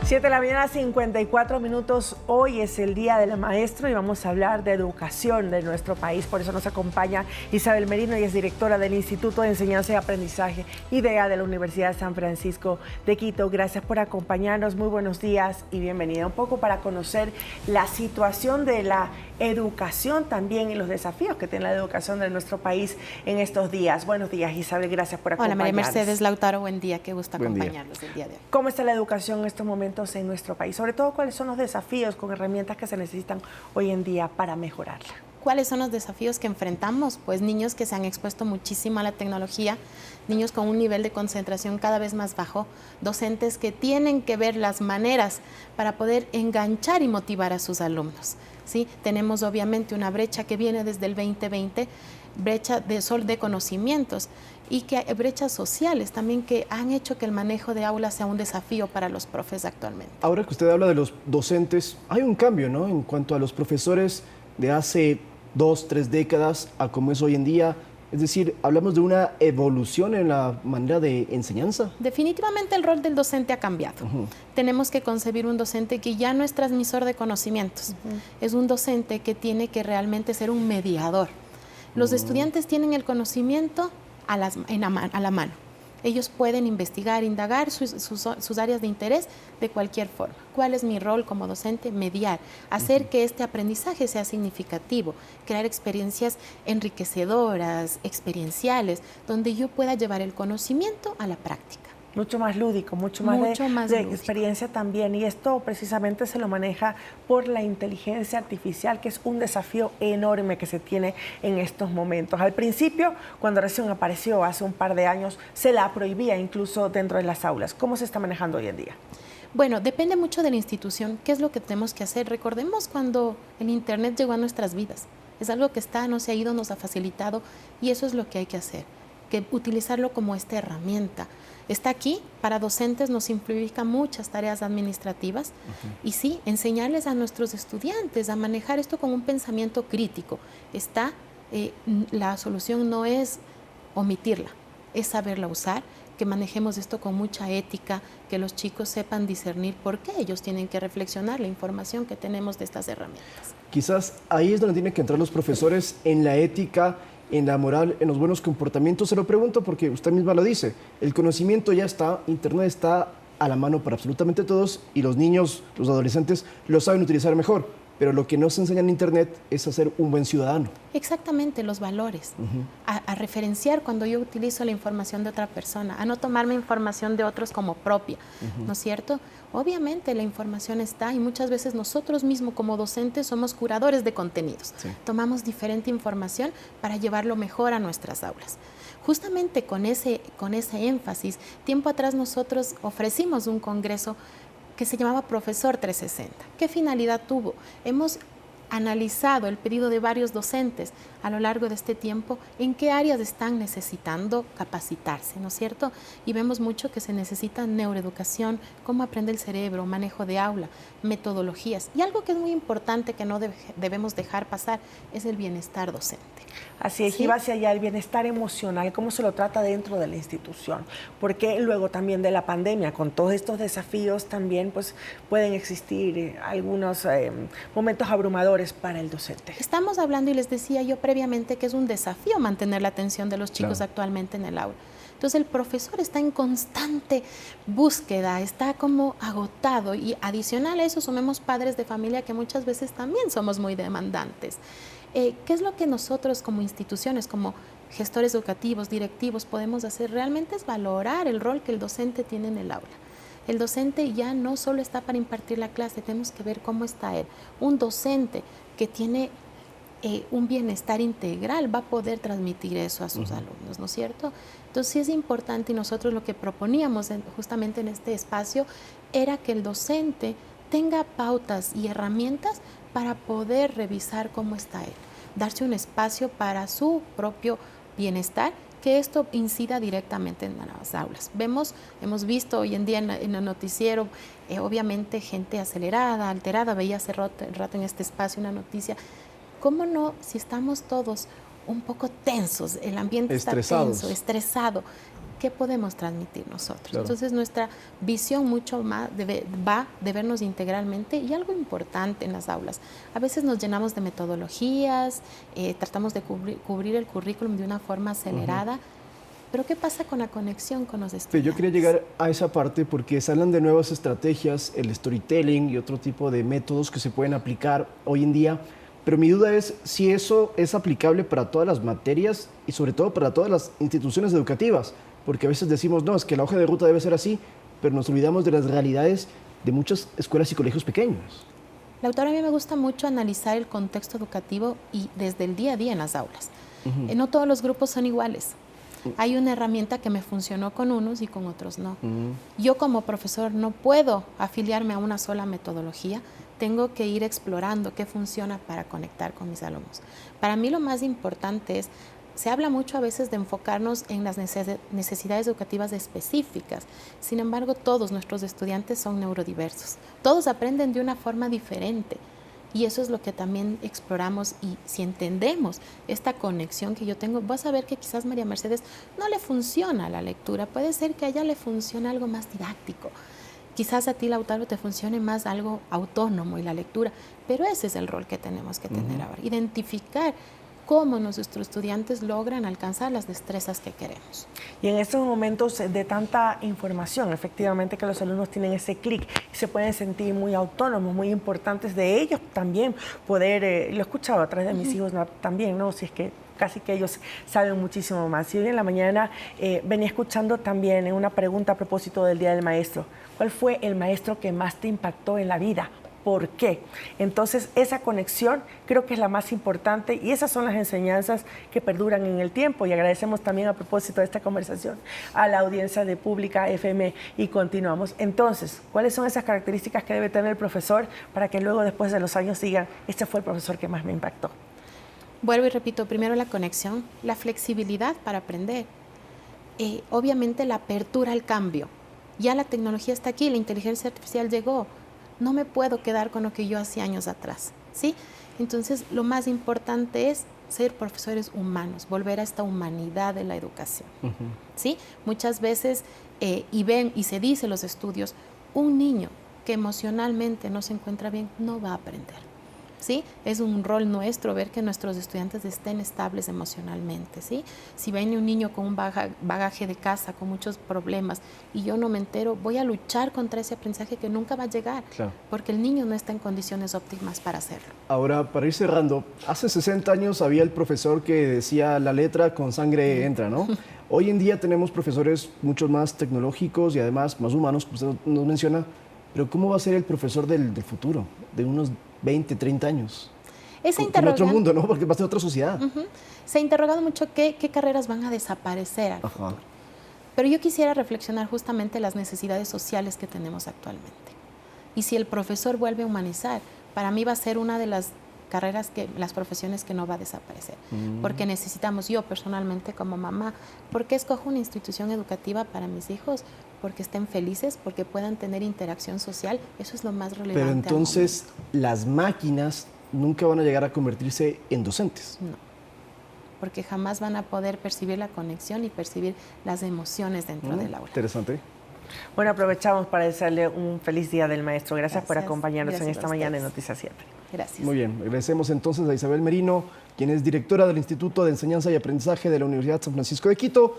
7 de la mañana, 54 minutos. Hoy es el Día del Maestro y vamos a hablar de educación de nuestro país. Por eso nos acompaña Isabel Merino, y es directora del Instituto de Enseñanza y Aprendizaje IDEA de la Universidad de San Francisco de Quito. Gracias por acompañarnos. Muy buenos días y bienvenida. Un poco para conocer la situación de la educación también y los desafíos que tiene la educación de nuestro país en estos días. Buenos días, Isabel. Gracias por acompañarnos. Hola, María Mercedes Lautaro. Buen día. Qué gusto acompañarlos el día de hoy. ¿Cómo está la educación en estos momentos en nuestro país? Sobre todo, ¿cuáles son los desafíos con herramientas que se necesitan hoy en día para mejorarla? ¿Cuáles son los desafíos que enfrentamos? Pues niños que se han expuesto muchísimo a la tecnología, niños con un nivel de concentración cada vez más bajo, docentes que tienen que ver las maneras para poder enganchar y motivar a sus alumnos, ¿sí? Tenemos obviamente una brecha que viene desde el 2020, brecha de conocimientos y que hay brechas sociales también que han hecho que el manejo de aulas sea un desafío para los profes actualmente. Ahora que usted habla de los docentes, hay un cambio, ¿no?, en cuanto a los profesores de hace 2, 3 décadas a como es hoy en día. Es decir, hablamos de una evolución en la manera de enseñanza. Definitivamente el rol del docente ha cambiado. Tenemos que concebir un docente que ya no es transmisor de conocimientos, es un docente que tiene que realmente ser un mediador. Los estudiantes tienen el conocimiento a la mano. Ellos pueden investigar, indagar sus áreas de interés de cualquier forma. ¿Cuál es mi rol como docente? Mediar, hacer que este aprendizaje sea significativo, crear experiencias enriquecedoras, experienciales, donde yo pueda llevar el conocimiento a la práctica. Mucho más lúdico, mucho más de experiencia también. Y esto precisamente se lo maneja por la inteligencia artificial, que es un desafío enorme que se tiene en estos momentos. Al principio, cuando recién apareció hace un par de años, se la prohibía incluso dentro de las aulas. ¿Cómo se está manejando hoy en día? Bueno, depende mucho de la institución. ¿Qué es lo que tenemos que hacer? Recordemos cuando el Internet llegó a nuestras vidas. Es algo que no se ha ido, nos ha facilitado, y eso es lo que hay que hacer, que utilizarlo como esta herramienta. Está aquí, para docentes nos simplifica muchas tareas administrativas y sí, enseñarles a nuestros estudiantes a manejar esto con un pensamiento crítico. La solución no es omitirla, es saberla usar, que manejemos esto con mucha ética, que los chicos sepan discernir por qué ellos tienen que reflexionar la información que tenemos de estas herramientas. Quizás ahí es donde tienen que entrar los profesores, en la ética, en la moral, en los buenos comportamientos. Se lo pregunto porque usted misma lo dice, el conocimiento ya está, Internet está a la mano para absolutamente todos y los niños, los adolescentes lo saben utilizar mejor, pero lo que no se enseña en Internet es a ser un buen ciudadano. Exactamente, los valores, a referenciar cuando yo utilizo la información de otra persona, a no tomarme información de otros como propia, ¿no es cierto? Obviamente la información está y muchas veces nosotros mismos como docentes somos curadores de contenidos. Sí. Tomamos diferente información para llevarlo mejor a nuestras aulas. Justamente con ese énfasis, tiempo atrás nosotros ofrecimos un congreso que se llamaba Profesor 360. ¿Qué finalidad tuvo? Hemos analizado el pedido de varios docentes a lo largo de este tiempo, en qué áreas están necesitando capacitarse, ¿no es cierto? Y vemos mucho que se necesita neuroeducación, cómo aprende el cerebro, manejo de aula, metodologías. Y algo que es muy importante que no debemos dejar pasar es el bienestar docente. Así es, ¿sí? Y va hacia allá el bienestar emocional, cómo se lo trata dentro de la institución, porque luego también de la pandemia, con todos estos desafíos también pues pueden existir algunos momentos abrumadores para el docente. Estamos hablando, y les decía yo previamente, que es un desafío mantener la atención de los chicos actualmente en el aula. Entonces el profesor está en constante búsqueda, está como agotado, y adicional a eso sumemos padres de familia que muchas veces también somos muy demandantes. ¿Qué es lo que nosotros como instituciones, como gestores educativos, directivos podemos hacer? Realmente es valorar el rol que el docente tiene en el aula. El docente ya no solo está para impartir la clase, tenemos que ver cómo está él. Un docente que tiene un bienestar integral va a poder transmitir eso a sus alumnos, ¿no es cierto? Entonces sí es importante, y nosotros lo que proponíamos justamente en este espacio era que el docente tenga pautas y herramientas para poder revisar cómo está él, darse un espacio para su propio bienestar, que esto incida directamente en las aulas. Hemos visto hoy en día en el noticiero, obviamente gente acelerada, alterada, veía hace rato en este espacio una noticia. ¿Cómo no, si estamos todos un poco tensos, el ambiente está tenso, estresado? ¿qué podemos transmitir nosotros? Claro. Entonces nuestra visión mucho más va de vernos integralmente, y algo importante en las aulas. A veces nos llenamos de metodologías, tratamos de cubrir el currículum de una forma acelerada, pero ¿qué pasa con la conexión con los estudiantes? Pero yo quería llegar a esa parte porque se hablan de nuevas estrategias, el storytelling y otro tipo de métodos que se pueden aplicar hoy en día. Pero mi duda es si eso es aplicable para todas las materias y sobre todo para todas las instituciones educativas. Porque a veces decimos, no, es que la hoja de ruta debe ser así, pero nos olvidamos de las realidades de muchas escuelas y colegios pequeños. Lautaro, a mí me gusta mucho analizar el contexto educativo y desde el día a día en las aulas. No todos los grupos son iguales. Hay una herramienta que me funcionó con unos y con otros no. Yo como profesor no puedo afiliarme a una sola metodología, tengo que ir explorando qué funciona para conectar con mis alumnos. Para mí lo más importante es, se habla mucho a veces de enfocarnos en las necesidades educativas específicas. Sin embargo, todos nuestros estudiantes son neurodiversos. Todos aprenden de una forma diferente. Y eso es lo que también exploramos, y si entendemos esta conexión que yo tengo, vas a ver que quizás María Mercedes no le funciona la lectura, puede ser que a ella le funcione algo más didáctico, quizás a ti, Lautaro, te funcione más algo autónomo y la lectura, pero ese es el rol que tenemos que tener ahora, identificar cómo nuestros estudiantes logran alcanzar las destrezas que queremos. Y en estos momentos de tanta información, efectivamente que los alumnos tienen ese clic y se pueden sentir muy autónomos, muy importantes de ellos también poder, lo he escuchado a través de mis hijos también, ¿no? Si es que casi que ellos saben muchísimo más. Y hoy en la mañana venía escuchando también en una pregunta a propósito del Día del Maestro. ¿Cuál fue el maestro que más te impactó en la vida? ¿Por qué? Entonces, esa conexión creo que es la más importante y esas son las enseñanzas que perduran en el tiempo. Y agradecemos también a propósito de esta conversación a la audiencia de Pública FM y continuamos. Entonces, ¿cuáles son esas características que debe tener el profesor para que luego, después de los años, digan, este fue el profesor que más me impactó? Vuelvo y repito, primero la conexión, la flexibilidad para aprender, obviamente la apertura al cambio. Ya la tecnología está aquí, la inteligencia artificial llegó. No me puedo quedar con lo que yo hacía años atrás, ¿sí? Entonces, lo más importante es ser profesores humanos, volver a esta humanidad de la educación, ¿sí? Muchas veces, y ven y se dice en los estudios, un niño que emocionalmente no se encuentra bien no va a aprender, ¿sí? Es un rol nuestro ver que nuestros estudiantes estén estables emocionalmente, ¿sí? Si viene un niño con un bagaje de casa, con muchos problemas, y yo no me entero, voy a luchar contra ese aprendizaje que nunca va a llegar, claro, porque el niño no está en condiciones óptimas para hacerlo. Ahora, para ir cerrando, hace 60 años había el profesor que decía la letra con sangre entra, ¿no? Hoy en día tenemos profesores mucho más tecnológicos y además más humanos, como usted nos menciona, pero ¿cómo va a ser el profesor del futuro, de unos 20, 30 años? Con otro mundo, ¿no? Porque va a ser otra sociedad. Se ha interrogado mucho qué carreras van a desaparecer al futuro. Pero yo quisiera reflexionar justamente las necesidades sociales que tenemos actualmente. Y si el profesor vuelve a humanizar, para mí va a ser una de las carreras, las profesiones que no va a desaparecer. Porque necesitamos, yo personalmente como mamá, ¿por qué escojo una institución educativa para mis hijos? Porque estén felices, porque puedan tener interacción social, eso es lo más relevante. Pero entonces, las máquinas nunca van a llegar a convertirse en docentes. No, porque jamás van a poder percibir la conexión y percibir las emociones dentro del aula. Interesante. Bueno, aprovechamos para desearle un feliz Día del Maestro. Gracias por acompañarnos en esta mañana en Noticias 7. Gracias. Muy bien, agradecemos entonces a Isabel Merino, quien es directora del Instituto de Enseñanza y Aprendizaje de la Universidad San Francisco de Quito.